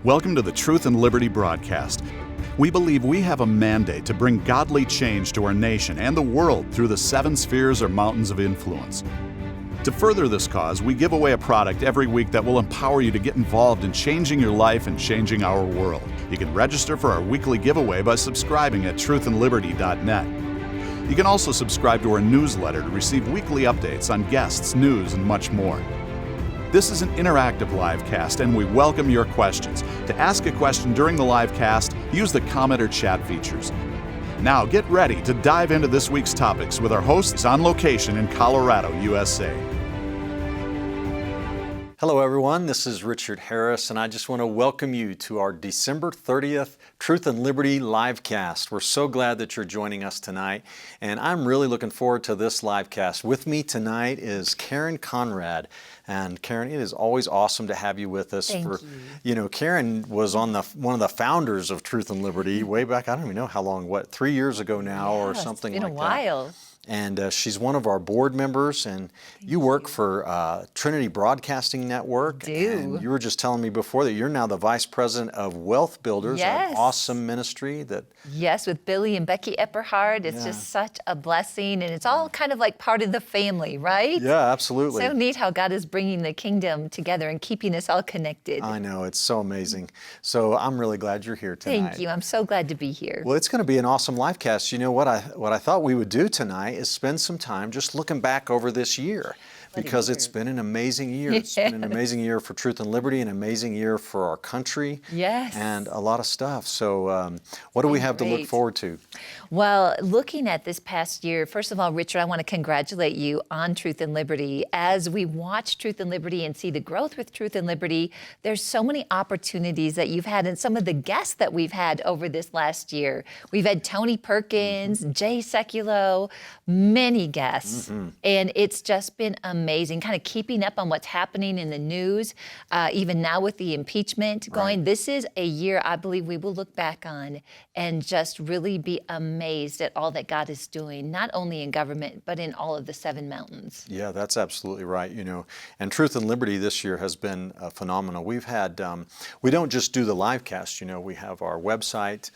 Welcome to the Truth and Liberty broadcast. We believe we have a mandate to bring godly change to our nation and the world through the 7 spheres or mountains of influence. To further this cause, we give away a product every week that will empower you to get involved in changing your life and changing our world. You can register for our weekly giveaway by subscribing at truthandliberty.net. You can also subscribe to our newsletter to receive weekly updates on guests, news, and much more. This is an interactive live cast, and we welcome your questions. To ask a question during the live cast, use the comment or chat features. Now get ready to dive into this week's topics with our hosts on location in Colorado, USA. Hello everyone, this is Richard Harris, and I just want to welcome you to our December 30th Truth and Liberty live cast. We're so glad that you're joining us tonight, and I'm really looking forward to this live cast. With me tonight is Karen Conrad. And Karen, it is always awesome to have you with us. Thank you. Karen was on one of the founders of Truth and Liberty way back, I don't even know how long, 3 years ago now or something like that. It's been a while. And she's one of our board members, and you work for Trinity Broadcasting Network. And you were just telling me before that you're now the Vice President of Wealth Builders, an awesome ministry that... Yes, with Billy and Becky Epperhard. It's just such a blessing, and it's all kind of like part of the family, right? Yeah, absolutely. So neat how God is bringing the kingdom together and keeping us all connected. I know, it's so amazing. So I'm really glad you're here tonight. Thank you. I'm so glad to be here. Well, it's going to be an awesome live cast. You know what I thought we would do tonight is spend some time just looking back over this year, because it's been an amazing year. It's been an amazing year for Truth and Liberty, an amazing year for our country, and a lot of stuff. So what do we have to look forward to? Well, looking at this past year, first of all, Richard, I want to congratulate you on Truth and Liberty. As we watch Truth and Liberty and see the growth with Truth and Liberty, there's so many opportunities that you've had, and some of the guests that we've had over this last year. We've had Tony Perkins, Jay Sekulow, many guests, and it's just been amazing, kind of keeping up on what's happening in the news, even now with the impeachment going. This is a year I believe we will look back on and just really be amazed at all that God is doing, not only in government, but in all of the 7 mountains. Yeah, that's absolutely right. And Truth and Liberty this year has been phenomenal. We've had, we don't just do the live cast, we have our website,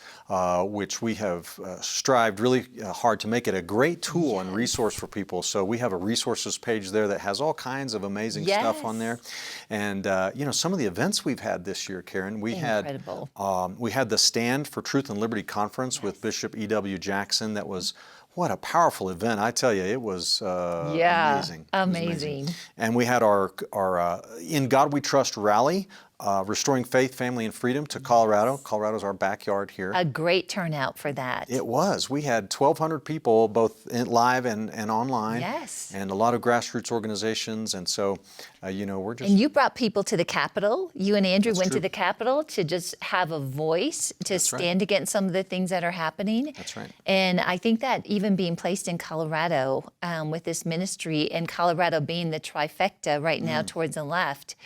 which we have strived really hard to make it a great tool and resource for people. So we have a resources page there that has all kinds of amazing stuff on there. And, some of the events we've had this year, Karen, we had the Stand for Truth and Liberty Conference with Bishop E.W. Jackson. That was, what a powerful event. I tell you, it was amazing. Amazing. And we had our In God We Trust rally, Restoring Faith, Family, and Freedom to Colorado. Colorado's our backyard here. A great turnout for that. It was. We had 1,200 people, both live and online. Yes. And a lot of grassroots organizations. And so, we're just... And you brought people to the Capitol. You and Andrew went to the Capitol to just have a voice, to stand against some of the things that are happening. That's right. And I think that even being placed in Colorado with this ministry, and Colorado being the trifecta right now towards the left,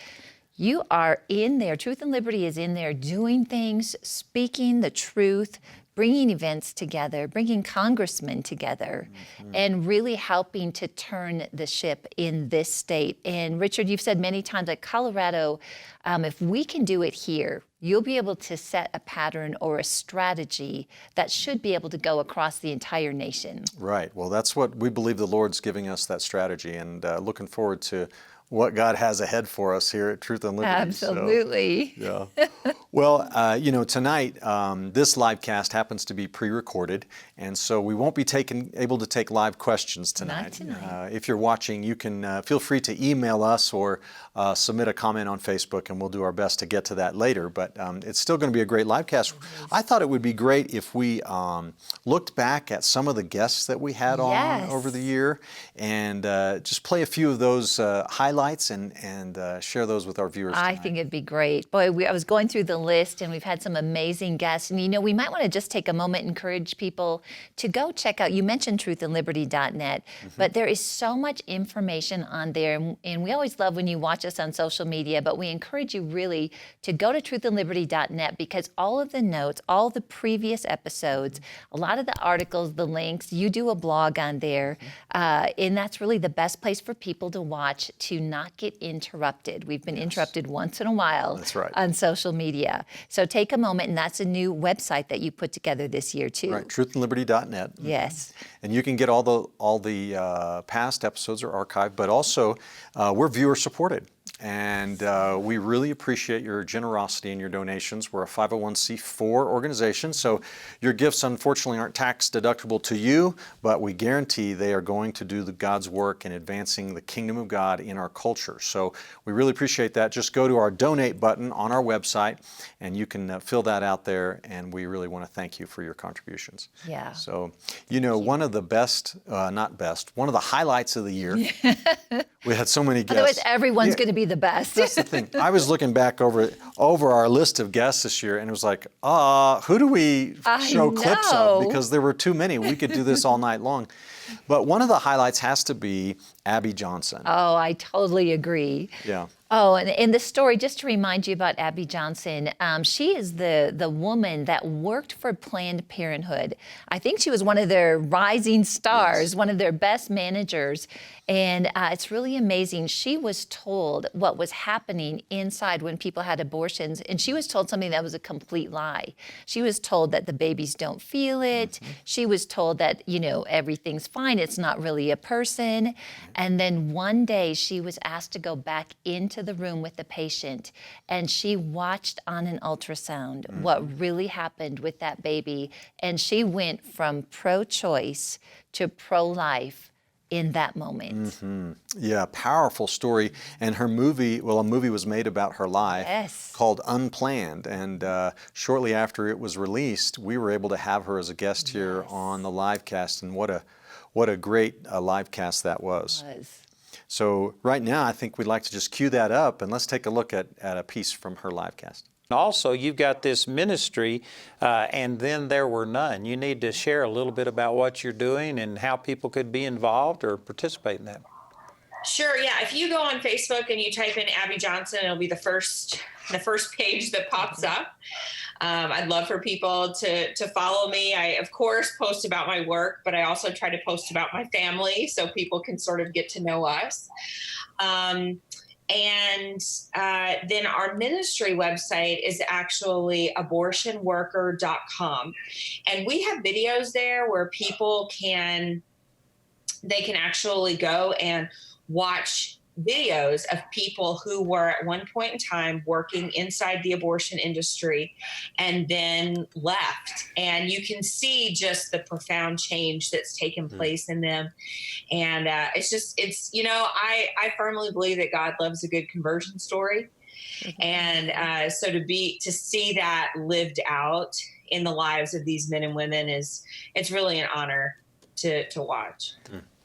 you are in there. Truth and Liberty is in there doing things, speaking the truth, bringing events together, bringing congressmen together, and really helping to turn the ship in this state. And Richard, you've said many times that Colorado, if we can do it here, you'll be able to set a pattern or a strategy that should be able to go across the entire nation. Right. Well, that's what we believe the Lord's giving us, that strategy, and looking forward to what God has ahead for us here at Truth and Liberty. Absolutely. So, yeah. Well, tonight, this live cast happens to be pre-recorded, and so we won't be able to take live questions tonight. Not tonight. If you're watching, you can feel free to email us or submit a comment on Facebook, and we'll do our best to get to that later. But it's still going to be a great live cast. I thought it would be great if we looked back at some of the guests that we had on over the year, and just play a few of those highlights and share those with our viewers tonight. I think it'd be great. Boy, I was going through the list, and we've had some amazing guests. And we might want to just take a moment and encourage people to go check out, you mentioned truthandliberty.net, but there is so much information on there. And we always love when you watch us on social media, but we encourage you really to go to truthandliberty.net, because all of the notes, all the previous episodes, a lot of the articles, the links, you do a blog on there. And that's really the best place for people to watch, to not get interrupted. We've been interrupted once in a while on social media. Yeah. So take a moment, and that's a new website that you put together this year too. Right, truthandliberty.net. Yes. And you can get all the past episodes are archived, but also we're viewer supported. And we really appreciate your generosity and your donations. We're a 501c4 organization, so your gifts unfortunately aren't tax deductible to you, but we guarantee they are going to do God's work in advancing the kingdom of God in our culture. So we really appreciate that. Just go to our donate button on our website, and you can fill that out there, and we really want to thank you for your contributions. Yeah. So, one of the one of the highlights of the year, we had so many guests. Otherwise, everyone's going to be the best. That's the thing. I was looking back over our list of guests this year, and it was like, who do we show clips of? Because there were too many. We could do this all night long. But one of the highlights has to be Abi Johnson. Oh, I totally agree. Yeah. Oh, and in the story, just to remind you about Abi Johnson, she is the woman that worked for Planned Parenthood. I think she was one of their rising stars, one of their best managers. And it's really amazing. She was told what was happening inside when people had abortions, and she was told something that was a complete lie. She was told that the babies don't feel it. She was told that, everything's fine. It's not really a person. And then one day she was asked to go back into the room with the patient, and she watched on an ultrasound what really happened with that baby. And she went from pro-choice to pro-life in that moment. Yeah, powerful story. And her movie, a movie was made about her life called Unplanned. And shortly after it was released, we were able to have her as a guest here on the live cast. And what a great live cast that was. So right now, I think we'd like to just cue that up, and let's take a look at a piece from her live cast. Also, you've got this ministry, and then there were none. You need to share a little bit about what you're doing and how people could be involved or participate in that. Sure, yeah. If you go on Facebook and you type in Abi Johnson, it'll be the first page that pops up. I'd love for people to follow me. I, of course, post about my work, but I also try to post about my family so people can sort of get to know us. And then our ministry website is actually abortionworker.com. And we have videos there where people can actually go and watch videos of people who were at one point in time working inside the abortion industry and then left. And you can see just the profound change that's taken place in them. And I firmly believe that God loves a good conversion story. And so to see that lived out in the lives of these men and women it's really an honor to watch.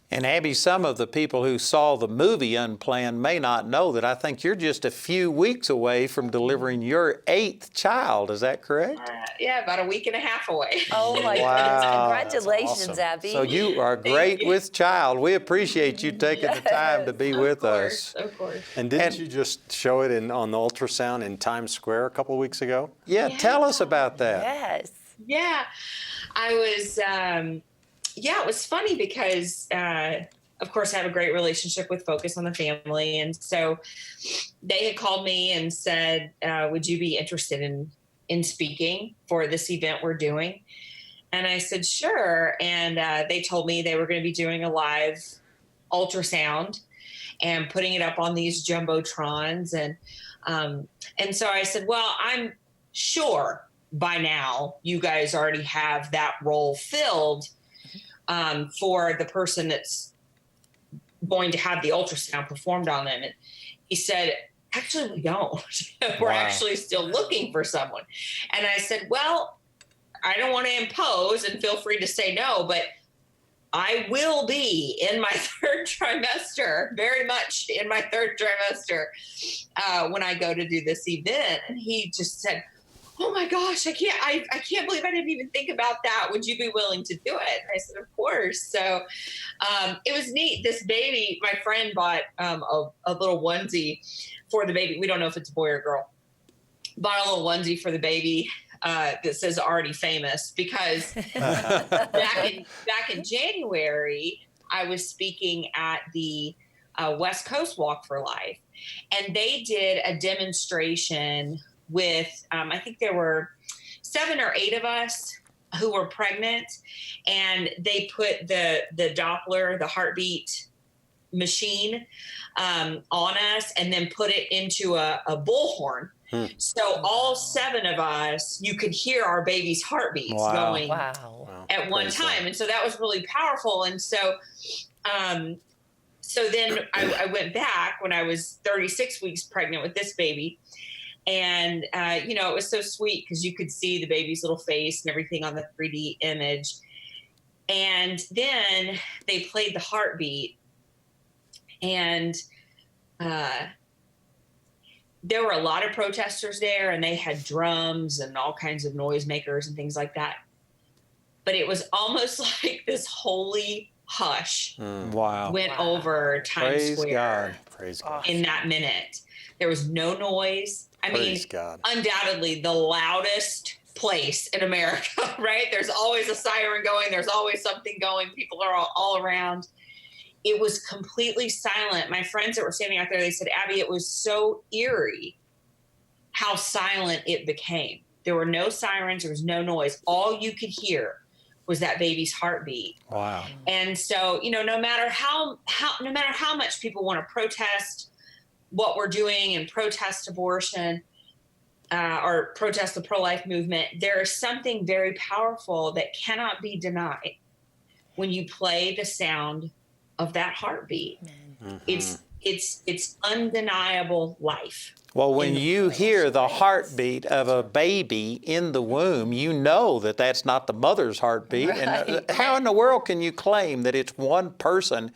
And Abi, some of the people who saw the movie Unplanned may not know that I think you're just a few weeks away from delivering your 8th child. Is that correct? Yeah, about a week and a half away. Oh my goodness. Congratulations, awesome. Abi. So you are great with child. We appreciate you taking the time to be with us. Of course. And didn't you just show it on the ultrasound in Times Square a couple of weeks ago? Yeah, tell us about that. Yes. Yeah, I was... it was funny because, of course, I have a great relationship with Focus on the Family. And so they had called me and said, would you be interested in speaking for this event we're doing? And I said, sure. And they told me they were going to be doing a live ultrasound and putting it up on these jumbotrons. And so I said, well, I'm sure by now you guys already have that role filled for the person that's going to have the ultrasound performed on them. And he said, actually, we don't. We're actually still looking for someone. And I said, well, I don't want to impose, and feel free to say no, but I will be in my third trimester, very much in my third trimester, when I go to do this event. And he just said, oh my gosh, I can't believe I didn't even think about that. Would you be willing to do it? And I said, of course. So it was neat. This baby, my friend bought a little onesie for the baby. We don't know if it's a boy or girl. Bought a little onesie for the baby that says already famous, because back in January, I was speaking at the West Coast Walk for Life. And they did a demonstration with, I think there were 7 or 8 of us who were pregnant, and they put the Doppler, the heartbeat machine, on us, and then put it into a bullhorn. So all 7 of us, you could hear our baby's heartbeats going at one time. And so that was really powerful. And so, so then I went back when I was 36 weeks pregnant with this baby. And, it was so sweet because you could see the baby's little face and everything on the 3D image. And then they played the heartbeat, and there were a lot of protesters there, and they had drums and all kinds of noisemakers and things like that. But it was almost like this holy hush went over Times Square in that minute. There was no noise. I mean, undoubtedly the loudest place in America, right? There's always a siren going. There's always something going. People are all around. It was completely silent. My friends that were standing out there, they said, Abby, it was so eerie how silent it became. There were no sirens. There was no noise. All you could hear was that baby's heartbeat. Wow. And so, no matter how much people want to protest what we're doing and protest abortion, or protest the pro-life movement, there is something very powerful that cannot be denied when you play the sound of that heartbeat. It's undeniable life. Well, when you hear the heartbeat of a baby in the womb, you know that that's not the mother's heartbeat. Right. And how in the world can you claim that it's one person?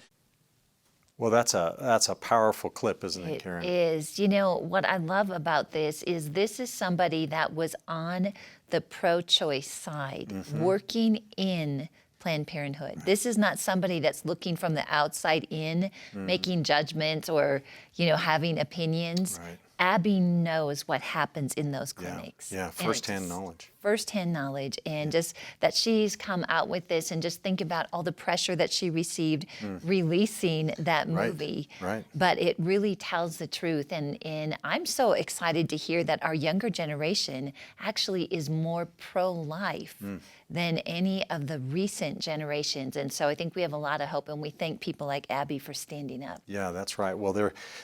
Well, that's a powerful clip, isn't it, Karen? It is. What I love about this is somebody that was on the pro-choice side, working in Planned Parenthood. This is not somebody that's looking from the outside in, making judgments or, having opinions. Right. Abi knows what happens in those clinics. Yeah, firsthand knowledge. Firsthand knowledge, and just that she's come out with this, and just think about all the pressure that she received releasing that movie. Right. But it really tells the truth, and I'm so excited to hear that our younger generation actually is more pro-life than any of the recent generations. And so I think we have a lot of hope, and we thank people like Abi for standing up. Yeah, that's right. Well,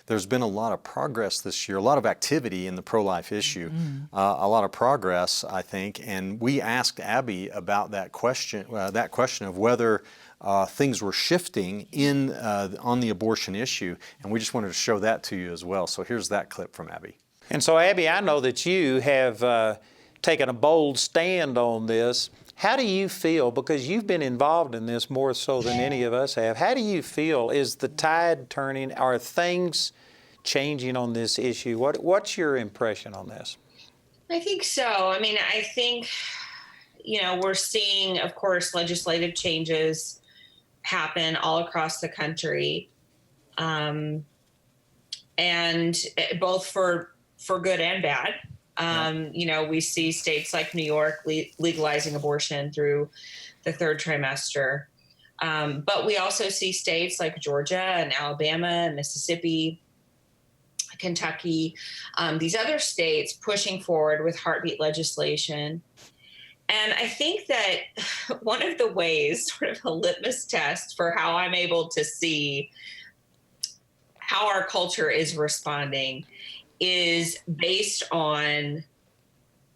there's been a lot of progress this year, a lot of activity in the pro-life issue, a lot of progress, I think. And we asked Abi about that question of whether things were shifting on the abortion issue, and we just wanted to show that to you as well. So here's that clip from Abi. And so, Abi, I know that you have taken a bold stand on this. How do you feel, because you've been involved in this more so than any of us have, how do you feel? Is the tide turning? Are things changing on this issue? What's your impression on this? I think so. I mean, I think, we're seeing, of course, legislative changes happen all across the country, and both for good and bad. We see states like New York legalizing abortion through the 3rd trimester. But we also see states like Georgia and Alabama and Mississippi, Kentucky, these other states pushing forward with heartbeat legislation. And I think that one of the ways, sort of a litmus test for how I'm able to see how our culture is responding, is based on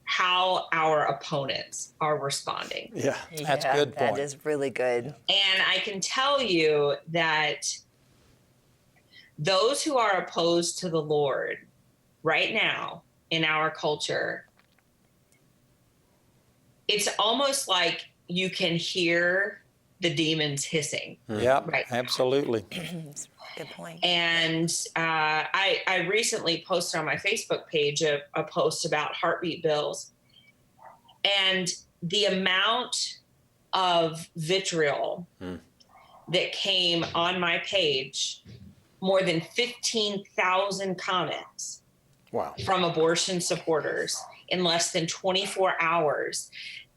how our opponents are responding. Yeah, that's a good point. That is really good. And I can tell you that those who are opposed to the Lord right now in our culture, it's almost like you can hear the demons hissing. Yeah, right, absolutely. Good point. And I recently posted on my Facebook page a post about heartbeat bills, and the amount of vitriol that came on my page, more than 15,000 comments from abortion supporters in less than 24 hours.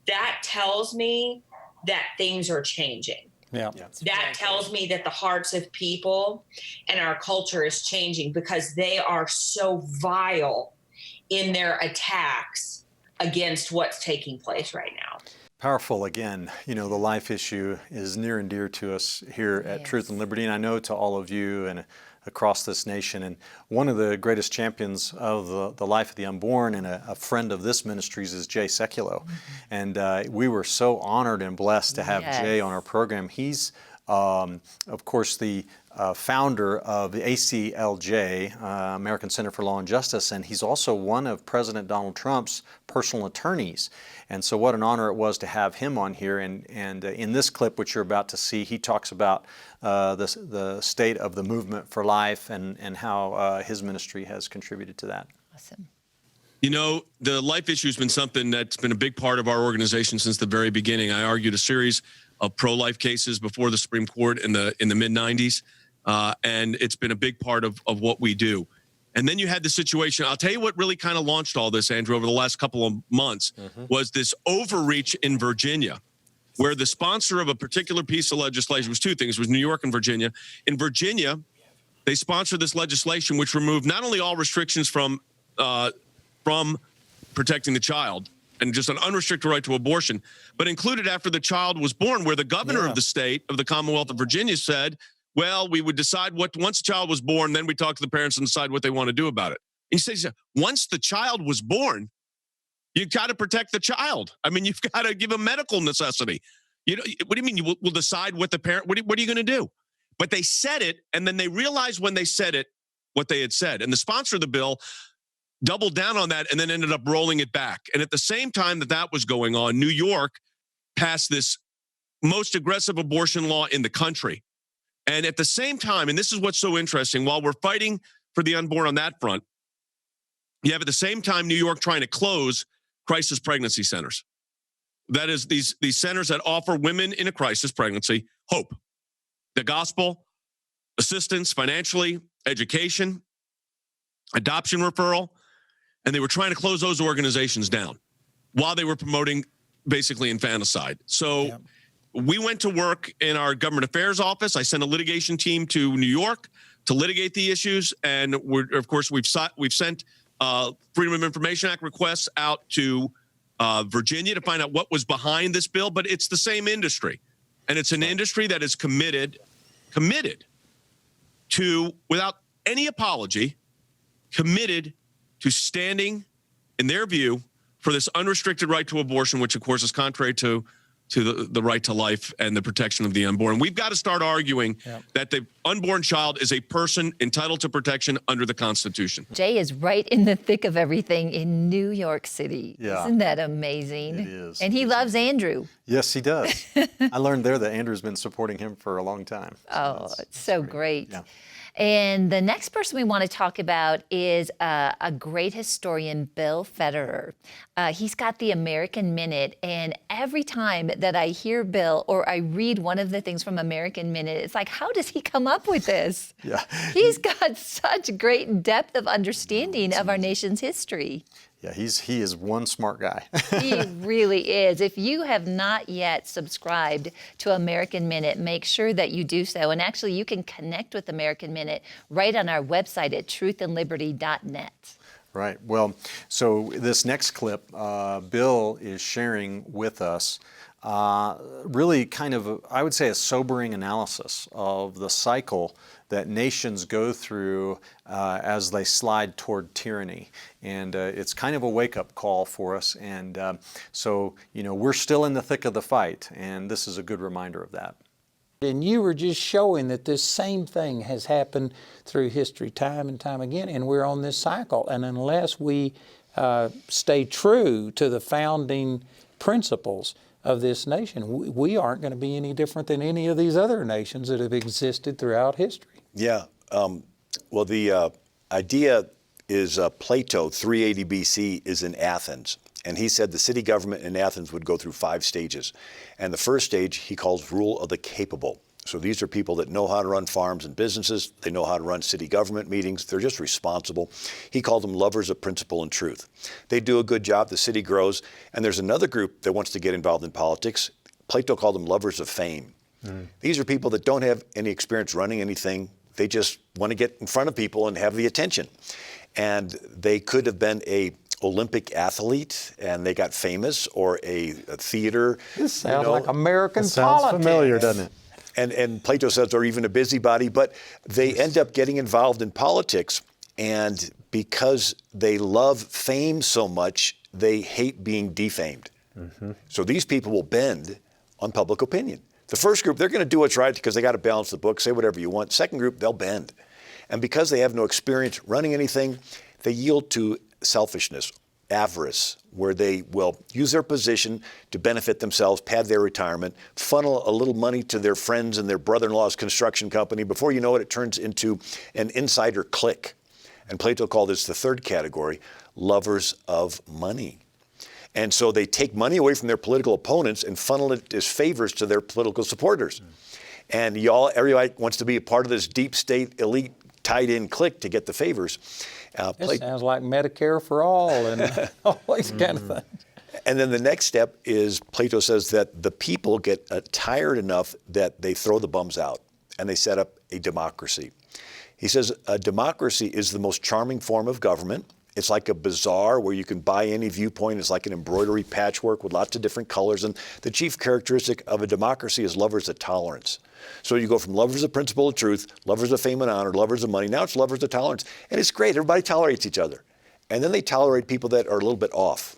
That tells me that things are changing. Yeah. That tells me that the hearts of people and our culture is changing, because they are so vile in their attacks against what's taking place right now. Powerful. Again, the life issue is near and dear to us here at Truth and Liberty, and I know to all of you and across this nation. And one of the greatest champions of the life of the unborn and a friend of this ministry's is Jay Sekulow. And we were so honored and blessed to have Jay on our program. He's, of course, the founder of the ACLJ, American Center for Law and Justice, and he's also one of President Donald Trump's personal attorneys. And so what an honor it was to have him on here. And in this clip, which you're about to see, he talks about the state of the movement for life and how his ministry has contributed to that. Awesome. The life issue has been something that's been a big part of our organization since the very beginning. I argued a series of pro-life cases before the Supreme Court in the mid-90s, and it's been a big part of what we do. And then you had the situation. I'll tell you what really kind of launched all this, Andrew, over the last couple of months, was this overreach in Virginia, where the sponsor of a particular piece of legislation was two things. It was New York and Virginia. In Virginia, they sponsored this legislation which removed not only all restrictions from protecting the child and just an unrestricted right to abortion, but included after the child was born, where the governor of the state of the Commonwealth of Virginia said, well, we would decide once the child was born, then we talk to the parents and decide what they want to do about it. And he says, once the child was born, you've got to protect the child. I mean, you've got to give a medical necessity. What do you mean? We'll decide what the parent, what are you going to do? But they said it, and then they realized when they said it, what they had said. And the sponsor of the bill doubled down on that and then ended up rolling it back. And at the same time that was going on, New York passed this most aggressive abortion law in the country. And at the same time, and this is what's so interesting, while we're fighting for the unborn on that front, you have at the same time New York trying to close crisis pregnancy centers. That is these centers that offer women in a crisis pregnancy hope, the gospel, assistance financially, education, adoption referral, and they were trying to close those organizations down while they were promoting basically infanticide. So we went to work in our government affairs office. I sent a litigation team to New York to litigate the issues, and we've sent Freedom of Information Act requests out to Virginia to find out what was behind this bill. But it's the same industry, and it's an industry that is committed to, without any apology, committed to standing, in their view, for this unrestricted right to abortion, which of course is contrary to the right to life and the protection of the unborn. We've got to start arguing that the unborn child is a person entitled to protection under the Constitution. Jay is right in the thick of everything in New York City. Yeah. Isn't that amazing? It is. And he loves Andrew. Yes, he does. I learned there that Andrew's been supporting him for a long time. So it's so great. Yeah. And the next person we want to talk about is a great historian, Bill Federer. He's got the American Minute, and every time that I hear Bill or I read one of the things from American Minute, it's like, how does he come up with this? Yeah. He's got such great depth of understanding of our nation's history. Yeah, he is one smart guy. He really is. If you have not yet subscribed to American Minute, make sure that you do so. And actually, you can connect with American Minute right on our website at truthandliberty.net. Right. Well, so this next clip, Bill is sharing with us really kind of, I would say, a sobering analysis of the cycle that nations go through as they slide toward tyranny. And it's kind of a wake-up call for us. And so, we're still in the thick of the fight, and this is a good reminder of that. And you were just showing that this same thing has happened through history time and time again, and we're on this cycle. And unless we stay true to the founding principles of this nation, we aren't going to be any different than any of these other nations that have existed throughout history. Yeah. Well, the idea is Plato, 380 BC, is in Athens. And he said the city government in Athens would go through 5 stages. And the first stage he calls rule of the capable. So these are people that know how to run farms and businesses. They know how to run city government meetings. They're just responsible. He called them lovers of principle and truth. They do a good job. The city grows. And there's another group that wants to get involved in politics. Plato called them lovers of fame. These are people that don't have any experience running anything. They just want to get in front of people and have the attention. and they could have been a Olympic athlete and they got famous, or a theater. This sounds like American Sounds politics. familiar, doesn't it? And Plato says, or even a busybody, but they end up getting involved in politics, and because they love fame so much, they hate being defamed. So these people will bend on public opinion. The first group, they're going to do what's right because they got to balance the book, say whatever you want. Second group, they'll bend. And because they have no experience running anything, they yield to selfishness, avarice, where they will use their position to benefit themselves, pad their retirement, funnel a little money to their friends and their brother-in-law's construction company. Before you know it, it turns into an insider clique. And Plato called this the third category, lovers of money. And so they take money away from their political opponents and funnel it as favors to their political supporters. And everybody wants to be a part of this deep state elite tied-in clique to get the favors. This sounds like Medicare for all and all these kind of things. And then the next step is Plato says that the people get tired enough that they throw the bums out and they set up a democracy. He says a democracy is the most charming form of government. It's like a bazaar where you can buy any viewpoint. It's like an embroidery patchwork with lots of different colors. And the chief characteristic of a democracy is lovers of tolerance. So you go from lovers of principle of truth, lovers of fame and honor, lovers of money. Now it's lovers of tolerance. And it's great. Everybody tolerates each other. And then they tolerate people that are a little bit off.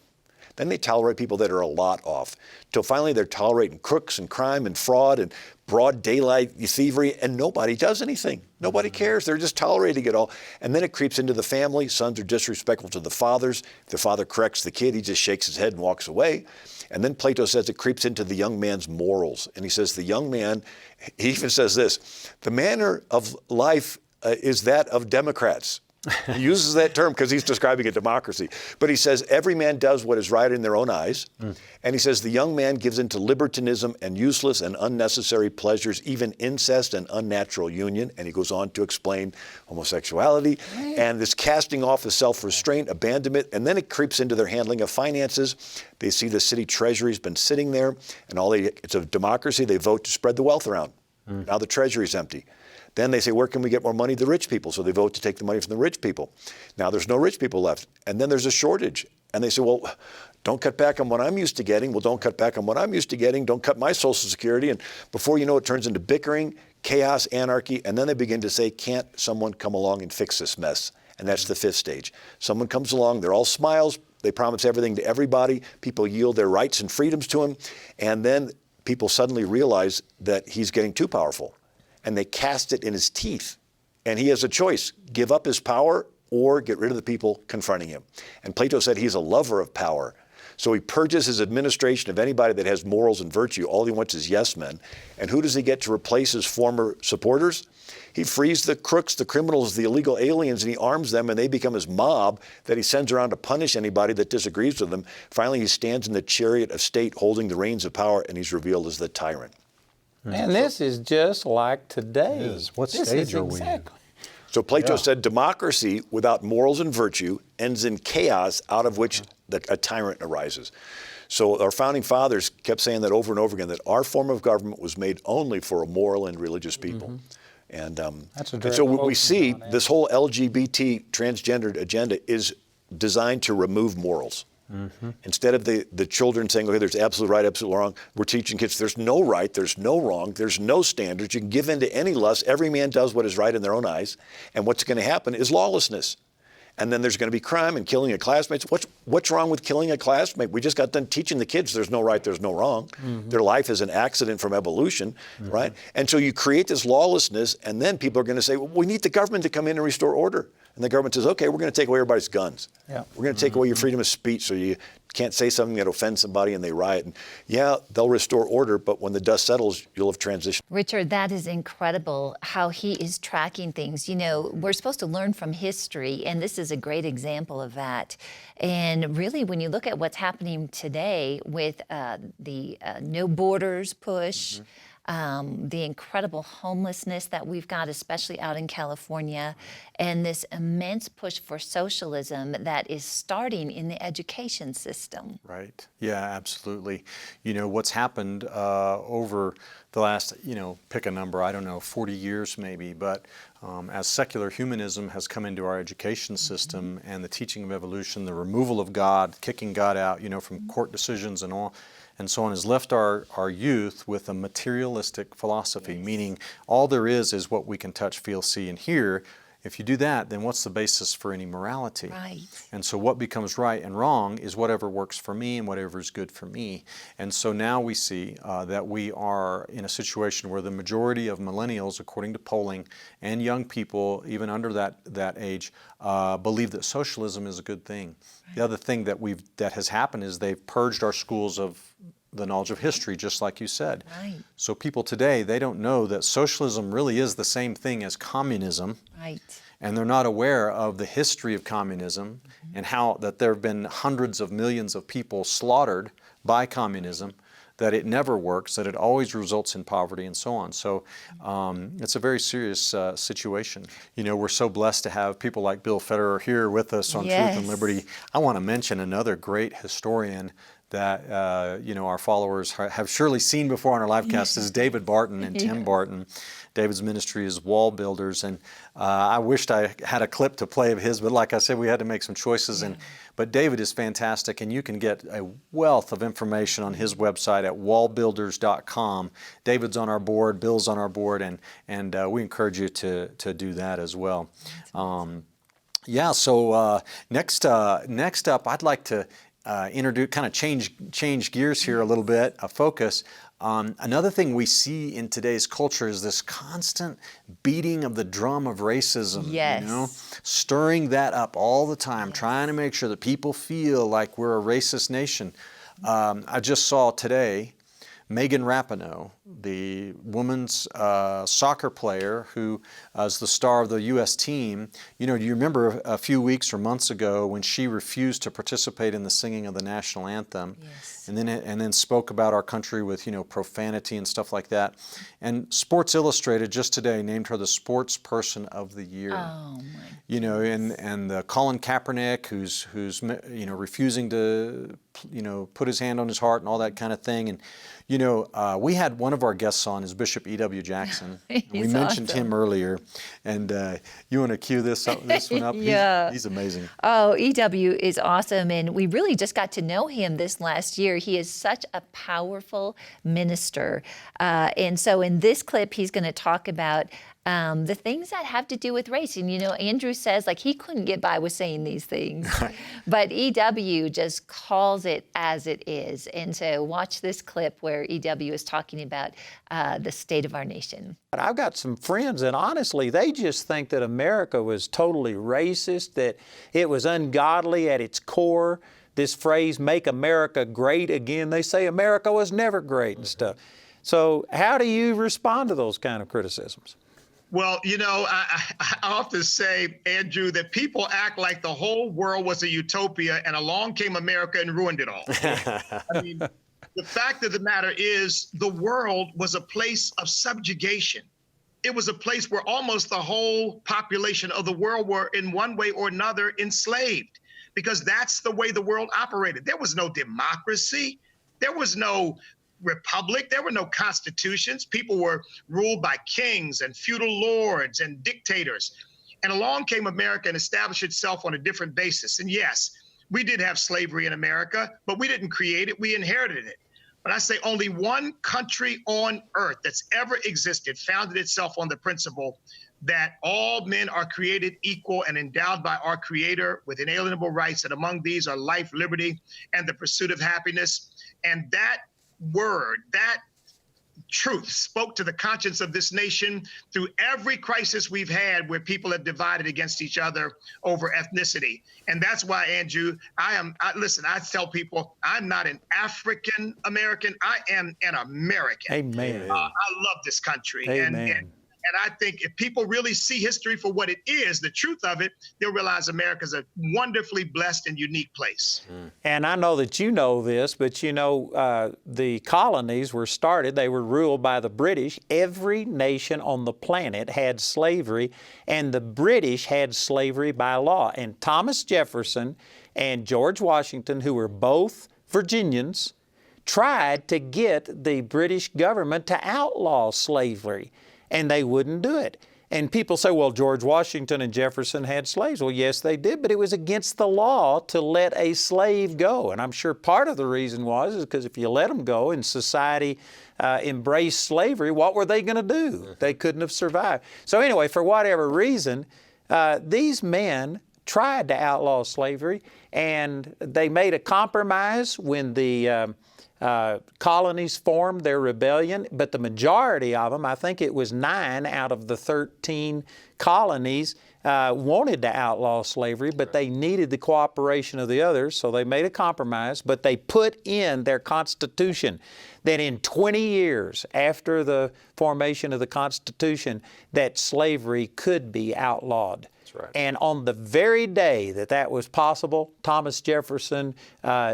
Then they tolerate people that are a lot off. Till finally they're tolerating crooks and crime and fraud and broad daylight thievery, and nobody does anything. Nobody cares. They're just tolerating it all. And then it creeps into the family. Sons are disrespectful to the fathers. If the father corrects the kid, he just shakes his head and walks away. And then Plato says it creeps into the young man's morals. And he says the young man, he even says this, the manner of life is that of Democrats. He uses that term because he's describing a democracy. But he says every man does what is right in their own eyes. And he says the young man gives into libertinism and useless and unnecessary pleasures, even incest and unnatural union. And he goes on to explain homosexuality and this casting off of self-restraint, abandonment. And then it creeps into their handling of finances. They see the city treasury's been sitting there, and it's a democracy. They vote to spread the wealth around. Now the treasury's empty. Then they say, where can we get more money? The rich people. So they vote to take the money from the rich people. Now there's no rich people left. And then there's a shortage. And they say, well, don't cut back on what I'm used to getting. Well, don't cut back on what I'm used to getting. Don't cut my Social Security. And before you know it, turns into bickering, chaos, anarchy. And then they begin to say, can't someone come along and fix this mess? And that's the fifth stage. Someone comes along, they're all smiles. They promise everything to everybody. People yield their rights and freedoms to him. And then people suddenly realize that he's getting too powerful. And they cast it in his teeth. And he has a choice, give up his power or get rid of the people confronting him. And Plato said he's a lover of power. So he purges his administration of anybody that has morals and virtue. All he wants is yes men. And who does he get to replace his former supporters? He frees the crooks, the criminals, the illegal aliens, and he arms them, and they become his mob that he sends around to punish anybody that disagrees with him. Finally, he stands in the chariot of state holding the reins of power, and he's revealed as the tyrant. And this is just like today. It is. What stage are we in? So Plato said democracy without morals and virtue ends in chaos out of which a tyrant arises. So our founding fathers kept saying that over and over again, that our form of government was made only for a moral and religious people. And, so we see this whole LGBT transgendered agenda is designed to remove morals. Instead of the children saying, okay, there's absolute right, absolute wrong, we're teaching kids there's no right, there's no wrong, there's no standards. You can give in to any lust. Every man does what is right in their own eyes. And what's going to happen is lawlessness. And then there's going to be crime and killing of classmates. What's wrong with killing a classmate? We just got done teaching the kids there's no right, there's no wrong. Their life is an accident from evolution, right? And so you create this lawlessness, and then people are going to say, well, we need the government to come in and restore order. And the government says, okay, we're going to take away everybody's guns. We're going to take away your freedom of speech so you can't say something that offends somebody and they riot. And yeah, they'll restore order, but when the dust settles, you'll have transitioned. Richard, that is incredible how he is tracking things. You know, we're supposed to learn from history, and this is a great example of that. And really, when you look at what's happening today with the no borders push, the incredible homelessness that we've got, especially out in California, and this immense push for socialism that is starting in the education system. Right. Yeah, absolutely. You know, what's happened over last, pick a number, I don't know, 40 years maybe, but as secular humanism has come into our education system and the teaching of evolution, the removal of God, kicking God out, from court decisions and all, and so on, has left our youth with a materialistic philosophy, meaning all there is what we can touch, feel, see, and hear. If you do that, then what's the basis for any morality? Right. And so what becomes right and wrong is whatever works for me and whatever is good for me. And so now we see that we are in a situation where the majority of millennials, according to polling, and young people, even under that age, believe that socialism is a good thing. Right. The other thing that has happened is they've purged our schools of the knowledge of history, just like you said. Right. So people today, they don't know that socialism really is the same thing as communism. Right. And they're not aware of the history of communism and how that there have been hundreds of millions of people slaughtered by communism, that it never works, that it always results in poverty and so on. So it's a very serious situation. We're so blessed to have people like Bill Federer here with us on Truth and Liberty. I want to mention another great historian that our followers have surely seen before on our live cast is David Barton and Tim Barton. David's ministry is Wall Builders, and I wished I had a clip to play of his, but like I said, we had to make some choices. But David is fantastic, and you can get a wealth of information on his website at wallbuilders.com. David's on our board, Bill's on our board, and we encourage you to do that as well. So next up, I'd like to introduce, kind of change gears here a little bit, focus. Another thing we see in today's culture is this constant beating of the drum of racism. Stirring that up all the time, trying to make sure that people feel like we're a racist nation. I just saw today Megan Rapinoe, the women's soccer player who is the star of the U.S. team. Do you remember a few weeks or months ago when she refused to participate in the singing of the national anthem? Yes. And then spoke about our country with profanity and stuff like that. And Sports Illustrated just today named her the Sports Person of the Year. Oh my. And Colin Kaepernick, who's refusing to put his hand on his heart and all that kind of thing. And we had one of our guests on is Bishop E.W. Jackson. We mentioned him earlier, and you want to cue this one up? He's amazing. Oh, E.W. is awesome, and we really just got to know him this last year. He is such a powerful minister, and so in this clip, he's going to talk about the things that have to do with race. And Andrew says he couldn't get by with saying these things, but E.W. just calls it as it is. And so watch this clip where E.W. is talking about the state of our nation. I've got some friends, and honestly, they just think that America was totally racist, that it was ungodly at its core. This phrase, "Make America Great Again," they say America was never great and stuff. So how do you respond to those kind of criticisms? Well, I often say, Andrew, that people act like the whole world was a utopia and along came America and ruined it all. I mean, the fact of the matter is the world was a place of subjugation. It was a place where almost the whole population of the world were in one way or another enslaved, because that's the way the world operated. There was no democracy. There was no republic. There were no constitutions. People were ruled by kings and feudal lords and dictators. And along came America and established itself on a different basis. And yes, we did have slavery in America, but we didn't create it. We inherited it. But I say only one country on earth that's ever existed founded itself on the principle that all men are created equal and endowed by our Creator with inalienable rights, and among these are life, liberty, and the pursuit of happiness. And that word, that truth spoke to the conscience of this nation through every crisis we've had where people have divided against each other over ethnicity. And that's why, Andrew, I tell people I'm not an African American. I am an American. Amen. I love this country. Amen. And I think if people really see history for what it is, the truth of it, they'll realize America's a wonderfully blessed and unique place. And I know that you know this, but the colonies were started, they were ruled by the British. Every nation on the planet had slavery, and the British had slavery by law. And Thomas Jefferson and George Washington, who were both Virginians, tried to get the British government to outlaw slavery, and they wouldn't do it. And people say, well, George Washington and Jefferson had slaves. Well, yes, they did, but it was against the law to let a slave go. And I'm sure part of the reason is because if you let them go and society embraced slavery, what were they going to do? They couldn't have survived. So anyway, for whatever reason, these men tried to outlaw slavery, and they made a compromise when the colonies formed their rebellion, but the majority of them, I think it was 9 out of the 13 colonies, wanted to outlaw slavery, but they needed the cooperation of the others, so they made a compromise, but they put in their Constitution that in 20 years after the formation of the Constitution, that slavery could be outlawed. Right. And on the very day that that was possible, Thomas Jefferson,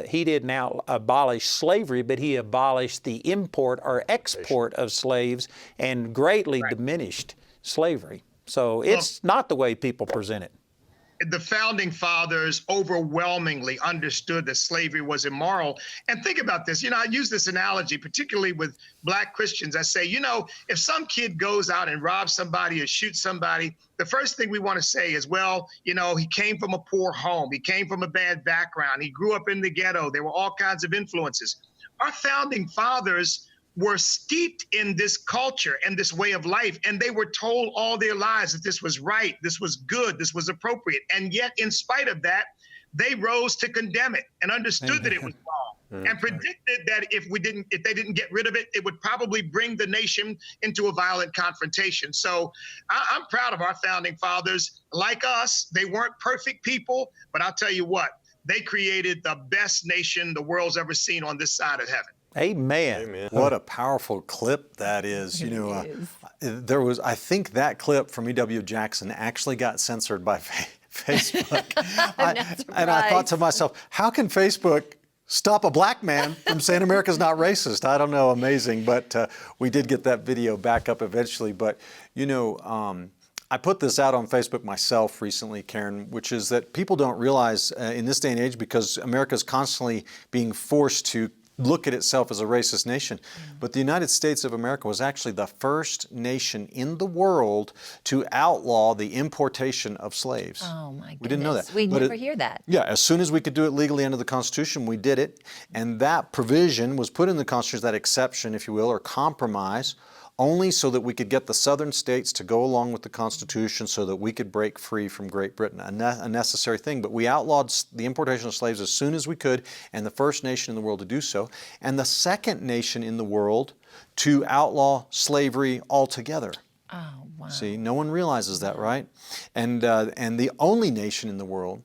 he didn't abolish slavery, but he abolished the import or export of slaves and greatly diminished slavery. So it's not the way people present it. The founding fathers overwhelmingly understood that slavery was immoral. And think about this, I use this analogy, particularly with Black Christians. I say, if some kid goes out and robs somebody or shoots somebody, the first thing we want to say is, well, he came from a poor home. He came from a bad background. He grew up in the ghetto. There were all kinds of influences. Our founding fathers were steeped in this culture and this way of life, and they were told all their lives that this was right, this was good, this was appropriate. And yet, in spite of that, they rose to condemn it and understood that it was wrong, and predicted that if they didn't get rid of it, it would probably bring the nation into a violent confrontation. So I'm proud of our founding fathers. Like us, they weren't perfect people, but I'll tell you what, they created the best nation the world's ever seen on this side of heaven. Amen. Amen. What a powerful clip that is. There was, I think that clip from E.W. Jackson actually got censored by Facebook. And I thought to myself, how can Facebook stop a Black man from saying America's not racist? I don't know, amazing. But we did get that video back up eventually. But, I put this out on Facebook myself recently, Karen, which is that people don't realize in this day and age, because America's constantly being forced to look at itself as a racist nation. But the United States of America was actually the first nation in the world to outlaw the importation of slaves. Oh my goodness. We didn't know that. We never hear that. Yeah, as soon as we could do it legally under the Constitution, we did it. And that provision was put in the Constitution, that exception, if you will, or compromise, only so that we could get the southern states to go along with the Constitution so that we could break free from Great Britain, a necessary thing. But we outlawed the importation of slaves as soon as we could, and the first nation in the world to do so, and the second nation in the world to outlaw slavery altogether. Oh, wow. See, no one realizes that, right? And the only nation in the world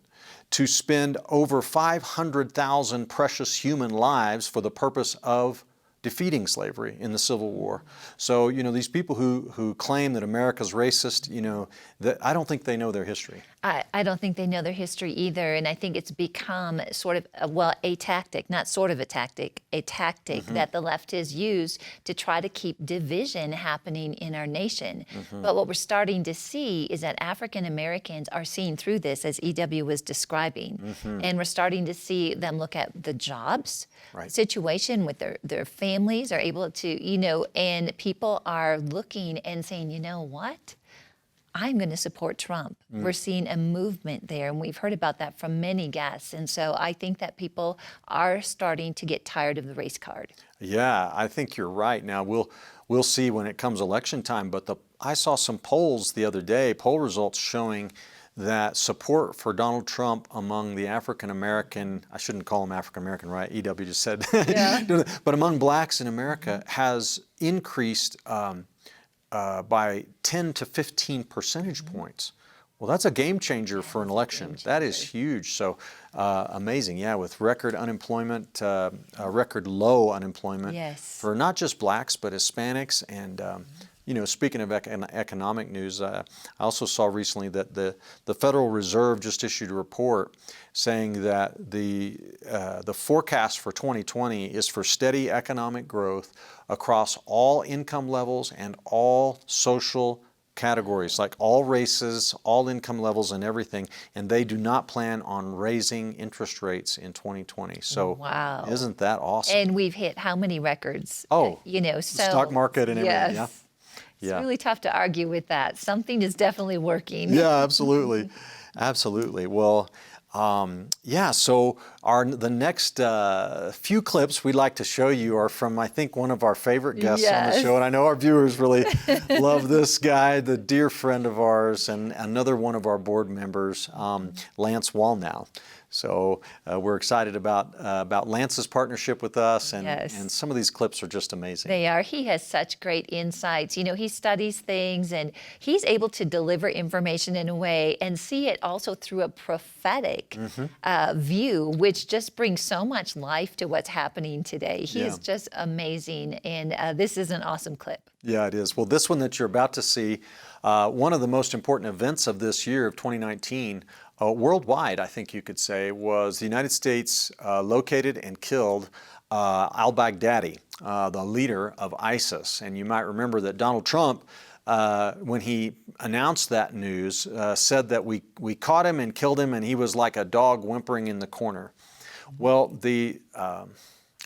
to spend over 500,000 precious human lives for the purpose of defeating slavery in the Civil War. So, these people who claim that America's racist, that I don't think they know their history. I don't think they know their history either, and I think it's become sort of, a tactic, not sort of a tactic that the left has used to try to keep division happening in our nation. But what we're starting to see is that African Americans are seeing through this, as E.W. was describing, and we're starting to see them look at the jobs situation with their families, are able to, and people are looking and saying, you know what? I'm going to support Trump. We're seeing a movement there, and we've heard about that from many guests. And so I think that people are starting to get tired of the race card. Yeah, I think you're right. Now, we'll see when it comes election time, but I saw some polls the other day, poll results showing that support for Donald Trump among the African American, I shouldn't call him African American, right? E.W. just said, but among blacks in America has increased by 10 to 15 percentage points. Well, that's a game changer for an election. That is huge. So amazing, with record unemployment, record low unemployment for not just blacks, but Hispanics. And, speaking of economic news, I also saw recently that the Federal Reserve just issued a report saying that the forecast for 2020 is for steady economic growth across all income levels and all social categories, like all races, all income levels and everything, and they do not plan on raising interest rates in 2020. So wow. Isn't that awesome? And we've hit how many records? Oh, so the stock market and everything, yeah. It's really tough to argue with that. Something is definitely working. Yeah, absolutely. Absolutely. Well, so the next few clips we'd like to show you are from, I think, one of our favorite guests on the show. And I know our viewers really love this guy, the dear friend of ours and another one of our board members, Lance Wallnau. So we're excited about Lance's partnership with us, and some of these clips are just amazing. They are. He has such great insights. You know, he studies things, and he's able to deliver information in a way and see it also through a prophetic view, which just brings so much life to what's happening today. He is just amazing, and this is an awesome clip. Yeah, it is. Well, this one that you're about to see, one of the most important events of this year of 2019, worldwide, I think you could say, was the United States located and killed al-Baghdadi, the leader of ISIS. And you might remember that Donald Trump, when he announced that news, said that we caught him and killed him, and he was like a dog whimpering in the corner. Well,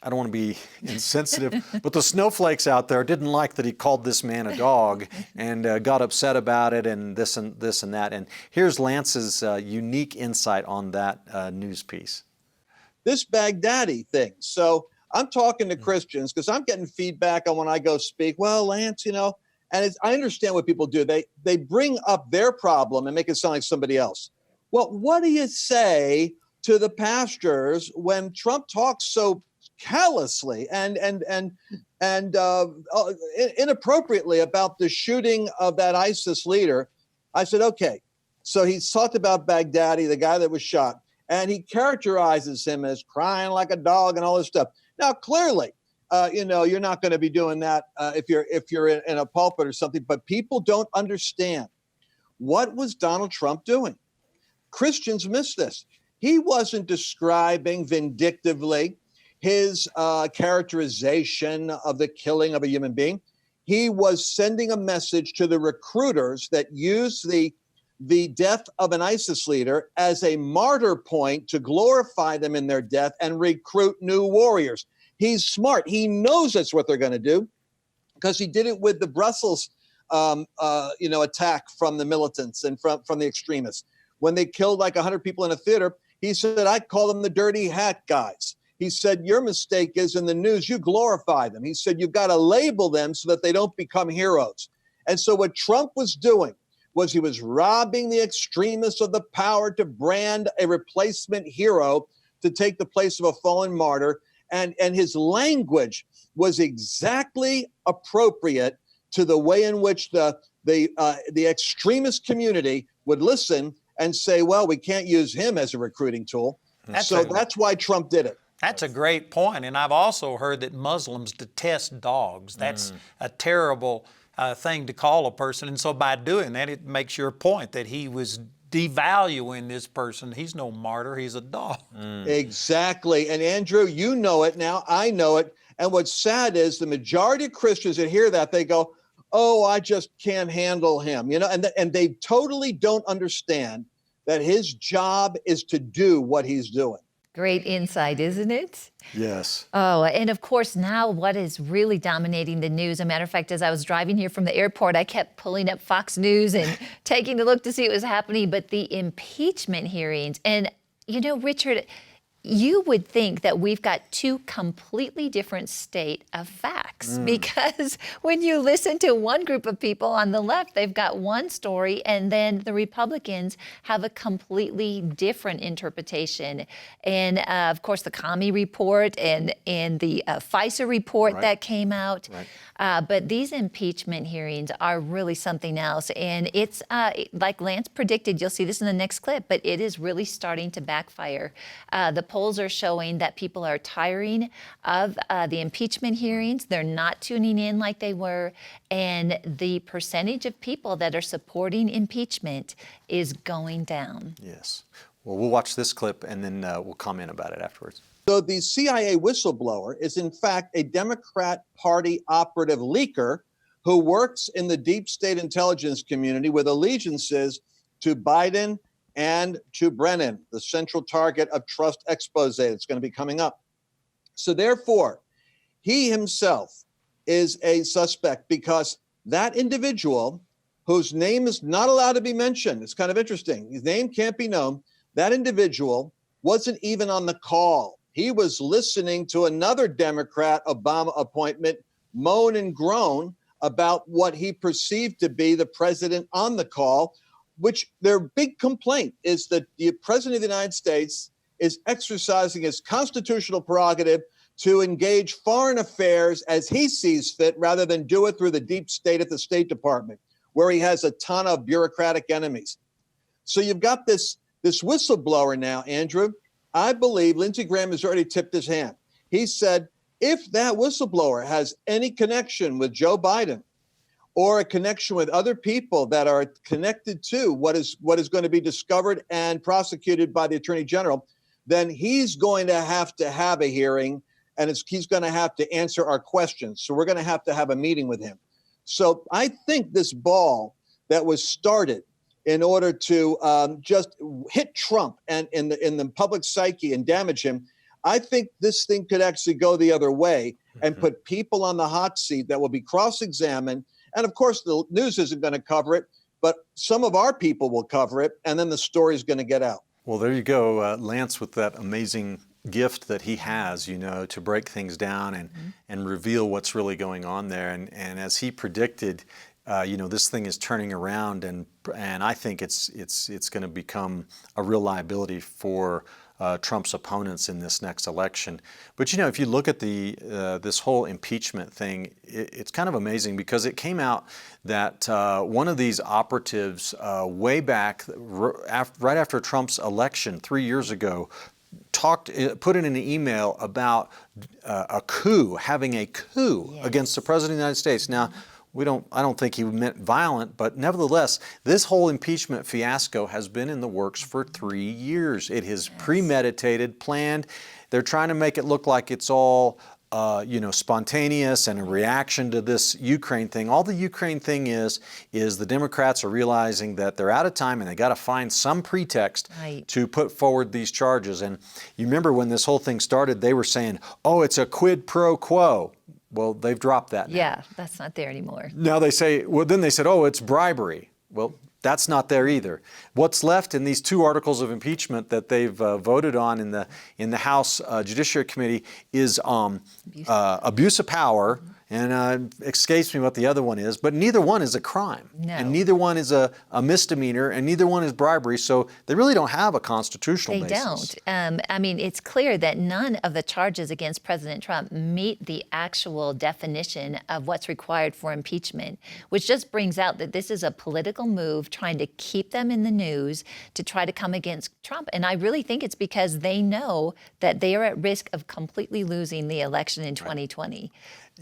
I don't want to be insensitive, but the snowflakes out there didn't like that he called this man a dog and got upset about it and this and that. And here's Lance's unique insight on that news piece. This Baghdadi thing. So I'm talking to Christians because I'm getting feedback on when I go speak. Well, Lance, you know, and I understand what people do. They bring up their problem and make it sound like somebody else. Well, what do you say to the pastors when Trump talks so callously and inappropriately about the shooting of that ISIS leader? I said, okay, so he's talked about Baghdadi, the guy that was shot, and he characterizes him as crying like a dog and all this stuff. Now, clearly, you're not going to be doing that if you're in a pulpit or something, but people don't understand. What was Donald Trump doing? Christians miss this. He wasn't describing vindictively his characterization of the killing of a human being. He was sending a message to the recruiters that use the death of an ISIS leader as a martyr point to glorify them in their death and recruit new warriors. He's smart. He knows that's what they're going to do because he did it with the Brussels attack from the militants and from the extremists. When they killed like 100 people in a theater, he said, I call them the dirty hat guys. He said, your mistake is in the news, you glorify them. He said, you've got to label them so that they don't become heroes. And so what Trump was doing was he was robbing the extremists of the power to brand a replacement hero to take the place of a fallen martyr. And his language was exactly appropriate to the way in which the extremist community would listen and say, well, we can't use him as a recruiting tool. That's why Trump did it. That's a great point. And I've also heard that Muslims detest dogs. That's a terrible thing to call a person. And so by doing that, it makes your point that he was devaluing this person. He's no martyr. He's a dog. Exactly. And Andrew, you know it now. I know it. And what's sad is the majority of Christians that hear that, they go, oh, I just can't handle him. And they totally don't understand that his job is to do what he's doing. Great insight, isn't it? Yes. Oh, and of course, now what is really dominating the news? As a matter of fact, as I was driving here from the airport, I kept pulling up Fox News and taking a look to see what was happening. But the impeachment hearings, and Richard, you would think that we've got two completely different state of facts because when you listen to one group of people on the left, they've got one story, and then the Republicans have a completely different interpretation. And of course, the Comey report and the FISA report that came out. Right. But these impeachment hearings are really something else. And it's like Lance predicted, you'll see this in the next clip, but it is really starting to backfire. The polls are showing that people are tiring of the impeachment hearings. They're not tuning in like they were. And the percentage of people that are supporting impeachment is going down. Yes. Well, we'll watch this clip and then we'll comment about it afterwards. So the CIA whistleblower is in fact a Democrat Party operative leaker who works in the deep state intelligence community with allegiances to Biden and to Brennan, the central target of trust expose that's going to be coming up. So therefore, he himself is a suspect because that individual whose name is not allowed to be mentioned, it's kind of interesting, his name can't be known, that individual wasn't even on the call. He was listening to another Democrat Obama appointment moan and groan about what he perceived to be the president on the call, which their big complaint is that the president of the United States is exercising his constitutional prerogative to engage foreign affairs as he sees fit rather than do it through the deep state at the State Department, where he has a ton of bureaucratic enemies. So you've got this whistleblower now, Andrew. I believe Lindsey Graham has already tipped his hand. He said, if that whistleblower has any connection with Joe Biden or a connection with other people that are connected to what is going to be discovered and prosecuted by the Attorney General, then he's going to have a hearing and he's going to have to answer our questions. So we're going to have a meeting with him. So I think this ball that was started in order to just hit Trump and in the public psyche and damage him, I think this thing could actually go the other way and put people on the hot seat that will be cross-examined. And of course, the news isn't going to cover it, but some of our people will cover it, and then the story is going to get out. Well, there you go, Lance, with that amazing gift that he has, to break things down and reveal what's really going on there. And as he predicted, this thing is turning around, and I think it's going to become a real liability for Trump's opponents in this next election. But if you look at this whole impeachment thing, it's kind of amazing because it came out that one of these operatives way back, right after Trump's election 3 years ago, put in an email about having a coup against the President of the United States. Now, I don't think he meant violent, but nevertheless, this whole impeachment fiasco has been in the works for 3 years. It is premeditated, planned. They're trying to make it look like it's all, spontaneous and a reaction to this Ukraine thing. All the Ukraine thing is the Democrats are realizing that they're out of time and they got to find some pretext to put forward these charges. And you remember when this whole thing started, they were saying, oh, it's a quid pro quo. Well, they've dropped that now. Yeah, that's not there anymore. Now they say, then they said, oh, it's bribery. Well, that's not there either. What's left in these 2 articles of impeachment that they've voted on in the House Judiciary Committee is abuse of power, and escapes me what the other one is, but neither one is a crime. No. And neither one is a misdemeanor, and neither one is bribery, so they really don't have a constitutional basis. They don't. It's clear that none of the charges against President Trump meet the actual definition of what's required for impeachment, which just brings out that this is a political move trying to keep them in the news to try to come against Trump. And I really think it's because they know that they are at risk of completely losing the election in 2020.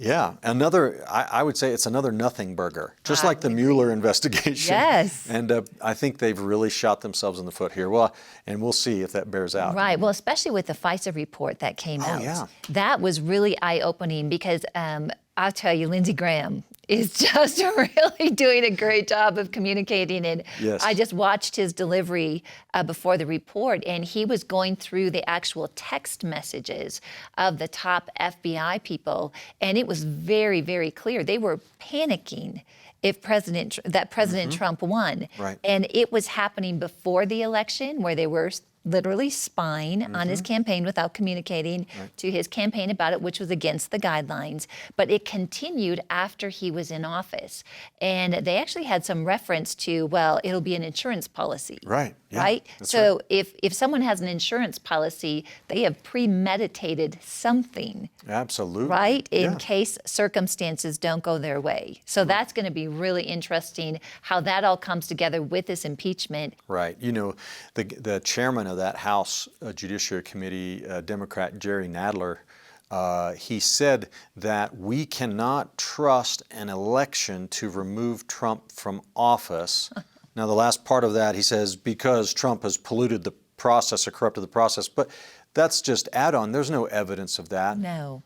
Yeah, I would say it's another nothing burger, just like the Mueller investigation. Yes. And I think they've really shot themselves in the foot here. Well, and we'll see if that bears out. Right. Well, especially with the FISA report that came out. Yeah. That was really eye-opening because I'll tell you, Lindsey Graham is just really doing a great job of communicating. And yes. I just watched his delivery before the report, and he was going through the actual text messages of the top FBI people, and it was very, very clear. They were panicking if President Trump won. Right. And it was happening before the election where they were literally spying on his campaign without communicating to his campaign about it, which was against the guidelines. But it continued after he was in office. And they actually had some reference to, well, it'll be an insurance policy. Right. Yeah, right? That's So right. if someone has an insurance policy, they have premeditated something. Absolutely. Right? In Yeah. case circumstances don't go their way. So that's going to be really interesting how that all comes together with this impeachment. Right. The chairman of that House Judiciary Committee, Democrat Jerry Nadler, he said that we cannot trust an election to remove Trump from office. Now, the last part of that, he says, because Trump has polluted the process or corrupted the process. But that's just add-on. There's no evidence of that. No.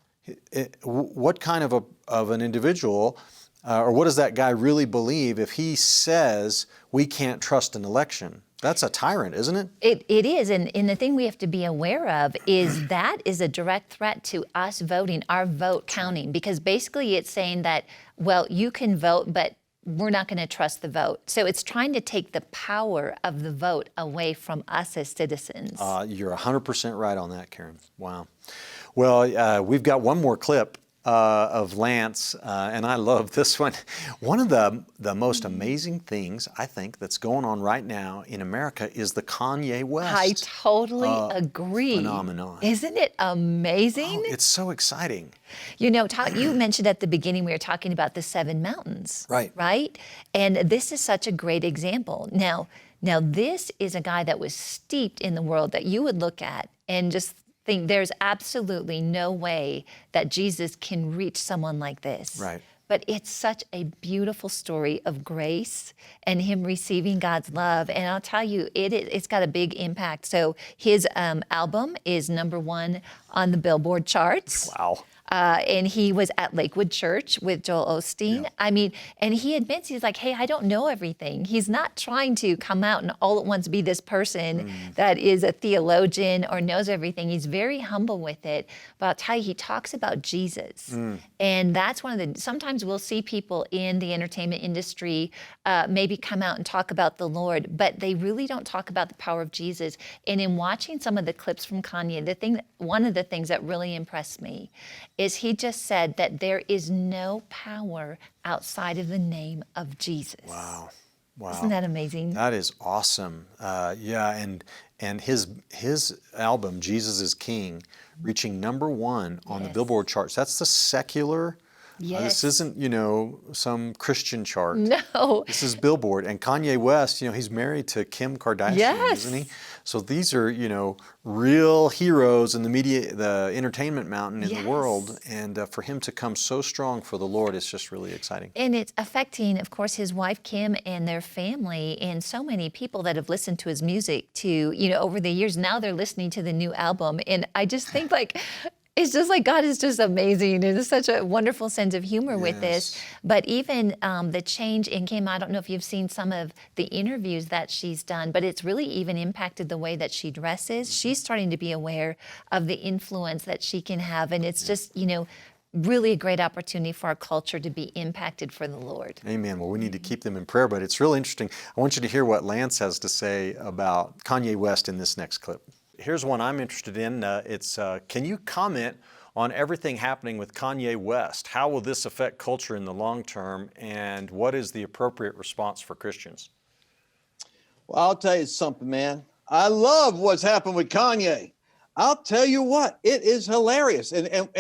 What kind of an individual Or what does that guy really believe if he says we can't trust an election? That's a tyrant, isn't it? It is, and the thing we have to be aware of is that is a direct threat to us voting, our vote counting, because basically it's saying that, well, you can vote, but we're not going to trust the vote. So it's trying to take the power of the vote away from us as citizens. You're 100% right on that, Karen. Wow. Well, we've got one more clip of Lance, and I love this one. One of the most amazing things, I think, that's going on right now in America is the Kanye West I totally agree. phenomenon. Isn't it amazing? Oh, it's so exciting. You know, you mentioned at the beginning we were talking about the 7 mountains. Right. Right? And this is such a great example. Now this is a guy that was steeped in the world that you would look at and just think there's absolutely no way that Jesus can reach someone like this. Right. But it's such a beautiful story of grace and him receiving God's love. And I'll tell you, it's got a big impact. So his album is #1 on the Billboard charts. Wow. And he was at Lakewood Church with Joel Osteen. Yeah. I mean, and he admits, he's like, hey, I don't know everything. He's not trying to come out and all at once be this person that is a theologian or knows everything. He's very humble with it. But I'll tell you, he talks about Jesus. And that's one of sometimes we'll see people in the entertainment industry maybe come out and talk about the Lord, but they really don't talk about the power of Jesus. And in watching some of the clips from Kanye, one of the things that really impressed me is he just said that there is no power outside of the name of Jesus. Wow. Isn't that amazing? That is awesome. Yeah, and his album, Jesus is King, reaching #1 on the Billboard charts. That's the secular. Yes. This isn't, some Christian chart. No. This is Billboard. And Kanye West, he's married to Kim Kardashian, isn't he? So these are, real heroes in the media, the entertainment mountain in the world. And for him to come so strong for the Lord, it's just really exciting. And it's affecting, of course, his wife, Kim, and their family, and so many people that have listened to his music over the years. Now they're listening to the new album. And I just think it's just like God is just amazing. It is such a wonderful sense of humor with this. But even the change in Kim, I don't know if you've seen some of the interviews that she's done, but it's really even impacted the way that she dresses. She's starting to be aware of the influence that she can have. And it's just, really a great opportunity for our culture to be impacted for the Lord. Amen. Well, we need to keep them in prayer, but it's really interesting. I want you to hear what Lance has to say about Kanye West in this next clip. Here's one I'm interested in. Can you comment on everything happening with Kanye West? How will this affect culture in the long term, and what is the appropriate response for Christians? Well, I'll tell you something, man. I love what's happened with Kanye. I'll tell you what, it is hilarious. And if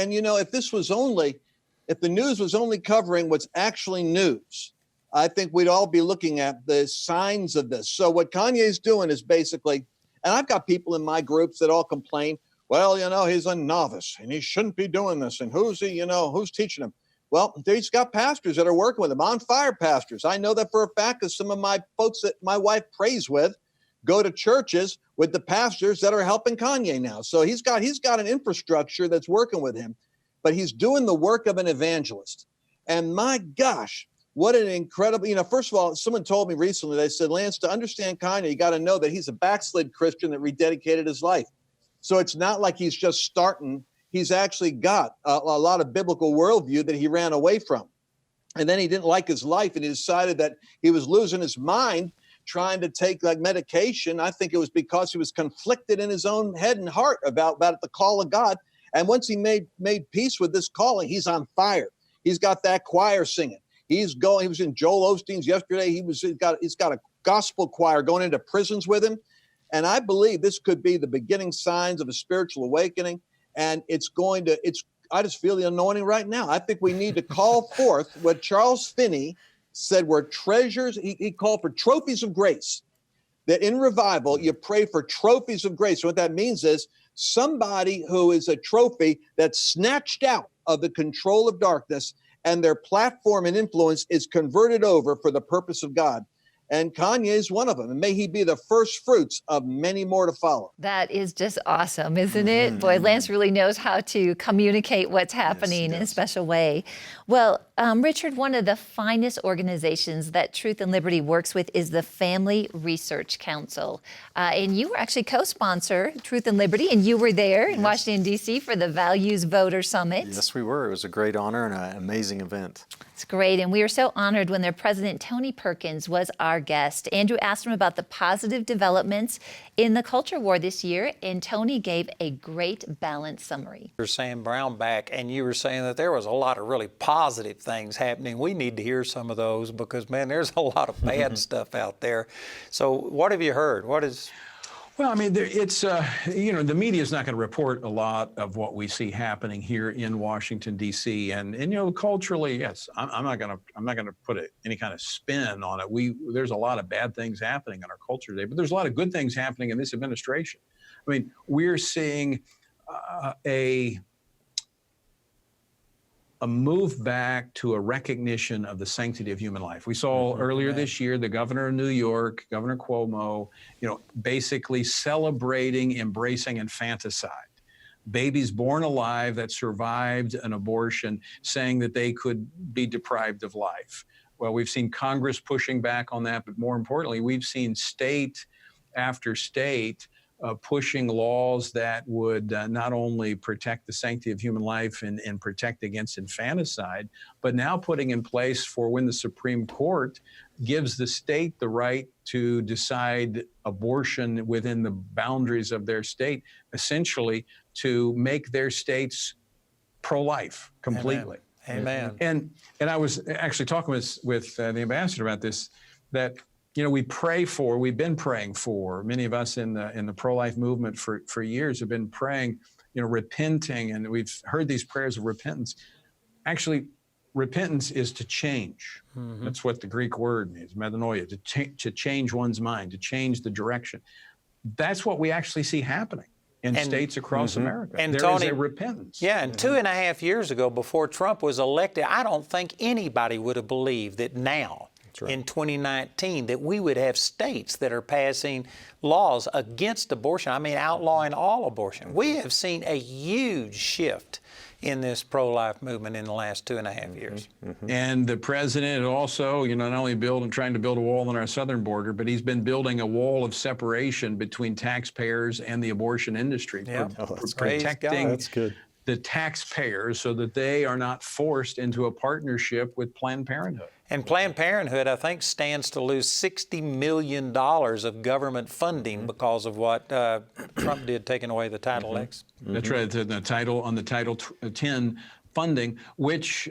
the news was only covering what's actually news, I think we'd all be looking at the signs of this. So what Kanye's doing is basically, and I've got people in my groups that all complain, well, he's a novice and he shouldn't be doing this. And who's teaching him? Well, he's got pastors that are working with him, on fire pastors. I know that for a fact because some of my folks that my wife prays with go to churches with the pastors that are helping Kanye now. So he's got an infrastructure that's working with him, but he's doing the work of an evangelist. And my gosh, what an incredible, first of all, someone told me recently, they said, Lance, to understand Kanye, you got to know that he's a backslid Christian that rededicated his life. So it's not like he's just starting. He's actually got a lot of biblical worldview that he ran away from. And then he didn't like his life and he decided that he was losing his mind trying to take medication. I think it was because he was conflicted in his own head and heart about the call of God. And once he made peace with this calling, he's on fire. He's got that choir singing. He was in Joel Osteen's yesterday. He's got a gospel choir going into prisons with him. And I believe this could be the beginning signs of a spiritual awakening. And I just feel the anointing right now. I think we need to call forth what Charles Finney said were treasures. He called for trophies of grace. That in revival, you pray for trophies of grace. So what that means is somebody who is a trophy that's snatched out of the control of darkness and their platform and influence is converted over for the purpose of God. And Kanye is one of them. And may he be the first fruits of many more to follow. That is just awesome, isn't it? Boy, Lance really knows how to communicate what's happening in a special way. Well, Richard, one of the finest organizations that Truth and Liberty works with is the Family Research Council. And you were actually co-sponsor Truth and Liberty, and you were there in Washington, D.C. for the Values Voter Summit. Yes, we were. It was a great honor and an amazing event. It's great. And we were so honored when their president, Tony Perkins, was our guest. Andrew asked him about the positive developments in the culture war this year, and Tony gave a great balanced summary. You're saying Brownback, and you were saying that there was a lot of really positive things happening. We need to hear some of those because, man, there's a lot of bad stuff out there. So what have you heard? What is... Well, I mean, it's, the media is not going to report a lot of what we see happening here in Washington, D.C. And culturally, yes, I'm not going to put any kind of spin on it. There's a lot of bad things happening in our culture today, but there's a lot of good things happening in this administration. I mean, we're seeing a move back to a recognition of the sanctity of human life. We saw earlier this year the governor of New York, Governor Cuomo, basically celebrating, embracing infanticide. Babies born alive that survived an abortion, saying that they could be deprived of life. Well, we've seen Congress pushing back on that, but more importantly, we've seen state after state pushing laws that would not only protect the sanctity of human life and protect against infanticide, but now putting in place for when the Supreme Court gives the state the right to decide abortion within the boundaries of their state, essentially to make their states pro-life completely. Amen. And I was actually talking with the ambassador about this, that we've been praying for, many of us in the pro-life movement for years have been praying, repenting, and we've heard these prayers of repentance. Actually, repentance is to change. That's what the Greek word means, metanoia, to change one's mind, to change the direction. That's what we actually see happening in states across America. And there Tony, is a repentance. Yeah, and 2.5 years ago, before Trump was elected, I don't think anybody would have believed that now, in 2019, that we would have states that are passing laws against abortion. I mean, outlawing all abortion. We have seen a huge shift in this pro-life movement in the last 2.5 years. And the president also, not only trying to build a wall on our southern border, but he's been building a wall of separation between taxpayers and the abortion industry, protecting the taxpayers so that they are not forced into a partnership with Planned Parenthood. And Planned Parenthood, I think, stands to lose $60 million of government funding because of what Trump did, taking away the Title X. That's right, the Title 10 funding, which,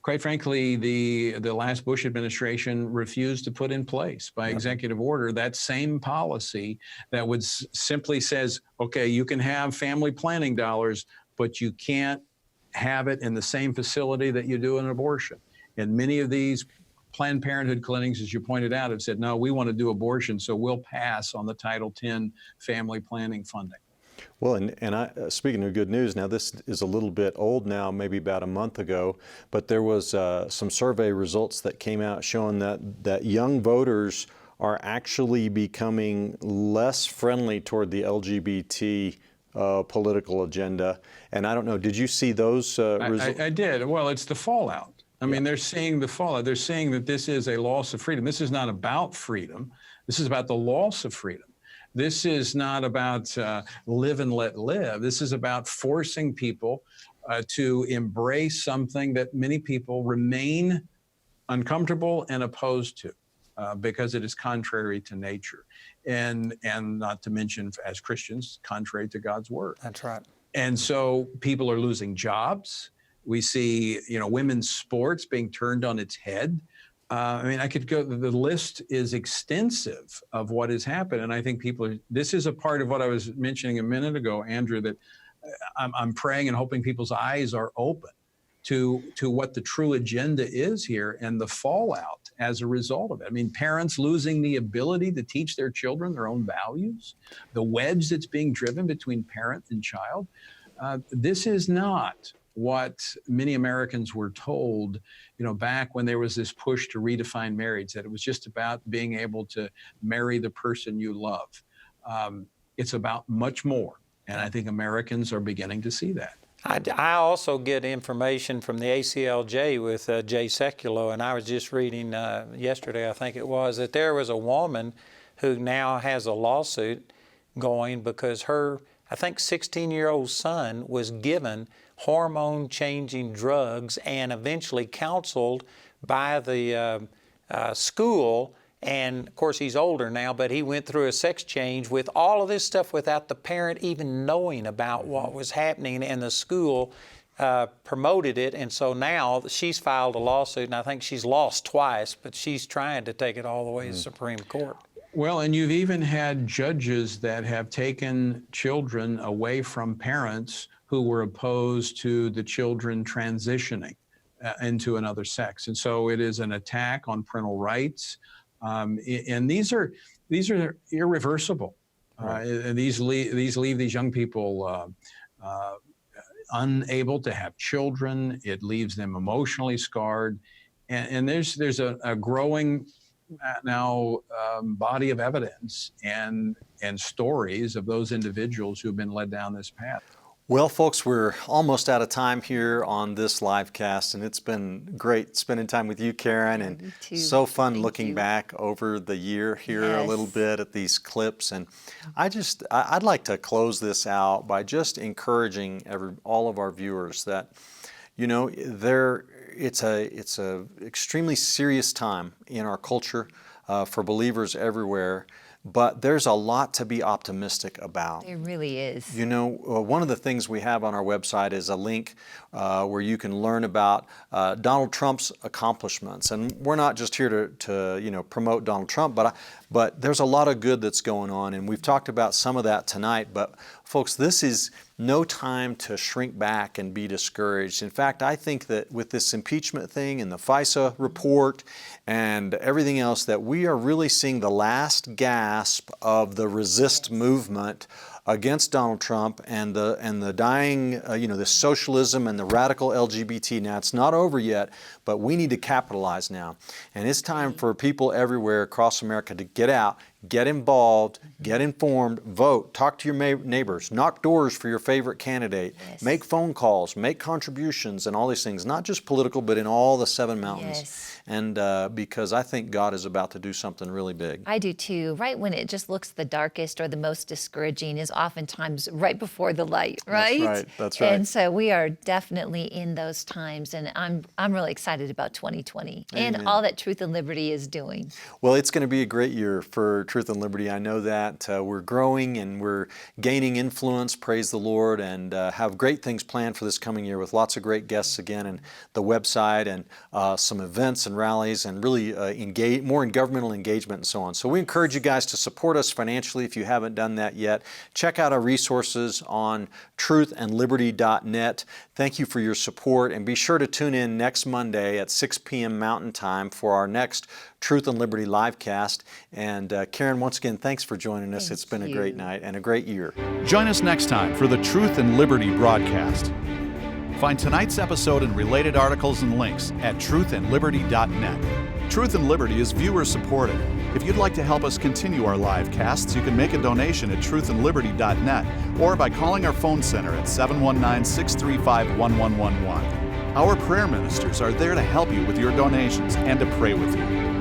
quite frankly, the last Bush administration refused to put in place by executive order. That same policy that would simply says, okay, you can have family planning dollars, but you can't have it in the same facility that you do an abortion. And many of these Planned Parenthood clinics, as you pointed out, have said, no, we want to do abortion, so we'll pass on the Title 10 family planning funding. Well, speaking of good news, now this is a little bit old now, maybe about a month ago, but there was some survey results that came out showing that young voters are actually becoming less friendly toward the LGBT political agenda. And I don't know, did you see those results? I did. Well, it's the fallout. I mean, they're seeing the fallout. They're seeing that this is a loss of freedom. This is not about freedom. This is about the loss of freedom. This is not about live and let live. This is about forcing people to embrace something that many people remain uncomfortable and opposed to because it is contrary to nature. And not to mention, as Christians, contrary to God's word. That's right. And so people are losing jobs. We see, women's sports being turned on its head. I mean, I could go, the list is extensive of what has happened. And I think this is a part of what I was mentioning a minute ago, Andrew, that I'm praying and hoping people's eyes are open to what the true agenda is here and the fallout as a result of it. I mean, parents losing the ability to teach their children their own values, the wedge that's being driven between parent and child. This is not what many Americans were told, back when there was this push to redefine marriage, that it was just about being able to marry the person you love. It's about much more. And I think Americans are beginning to see that. I also get information from the ACLJ with Jay Sekulow, and I was just reading yesterday, I think it was, that there was a woman who now has a lawsuit going because her, I think, 16-year-old son was given hormone-changing drugs and eventually counseled by the school. And of course, he's older now, but he went through a sex change with all of this stuff without the parent even knowing about what was happening, and the school promoted it. And so now she's filed a lawsuit, and I think she's lost twice, but she's trying to take it all the way to the Supreme Court. Well, and you've even had judges that have taken children away from parents who were opposed to the children transitioning into another sex. And so it is an attack on parental rights. And these are irreversible. And these leave these young people unable to have children. It leaves them emotionally scarred. And there's a growing now body of evidence and stories of those individuals who have been led down this path. Well, folks, we're almost out of time here on this live cast, and it's been great spending time with you, Karen, and so fun looking back over the year here a little bit at these clips. And I'd like to close this out by just encouraging all of our viewers that, it's a extremely serious time in our culture for believers everywhere. But there's a lot to be optimistic about. There really is. One of the things we have on our website is a link where you can learn about Donald Trump's accomplishments. And we're not just here to promote Donald Trump, but there's a lot of good that's going on. And we've talked about some of that tonight. But folks, this is no time to shrink back and be discouraged. In fact, I think that with this impeachment thing and the FISA report and everything else, that we are really seeing the last gasp of the resist movement against Donald Trump and the dying, the socialism and the radical LGBT. Now, it's not over yet, but we need to capitalize now. And it's time for people everywhere across America to get out, get involved, get informed, vote, talk to your neighbors, knock doors for your favorite candidate, make phone calls, make contributions, and all these things, not just political, but in all the 7 mountains. And because I think God is about to do something really big. I do too. Right when it just looks the darkest or the most discouraging is oftentimes right before the light, right? That's right. And so we are definitely in those times, and I'm really excited about 2020 and all that Truth and Liberty is doing. Well, it's going to be a great year for Truth and Liberty. I know that we're growing and we're gaining influence, praise the Lord, and have great things planned for this coming year with lots of great guests again, and the website and some events and rallies, and really more in governmental engagement and so on. So we encourage you guys to support us financially if you haven't done that yet. Check out our resources on truthandliberty.net. Thank you for your support, and be sure to tune in next Monday at 6 p.m. Mountain Time for our next Truth and Liberty livecast. And Karen, once again, thanks for joining us. It's been a great night and a great year. Join us next time for the Truth and Liberty broadcast. Find tonight's episode and related articles and links at truthandliberty.net. Truth and Liberty is viewer supported. If you'd like to help us continue our live casts, you can make a donation at truthandliberty.net or by calling our phone center at 719-635-1111. Our prayer ministers are there to help you with your donations and to pray with you.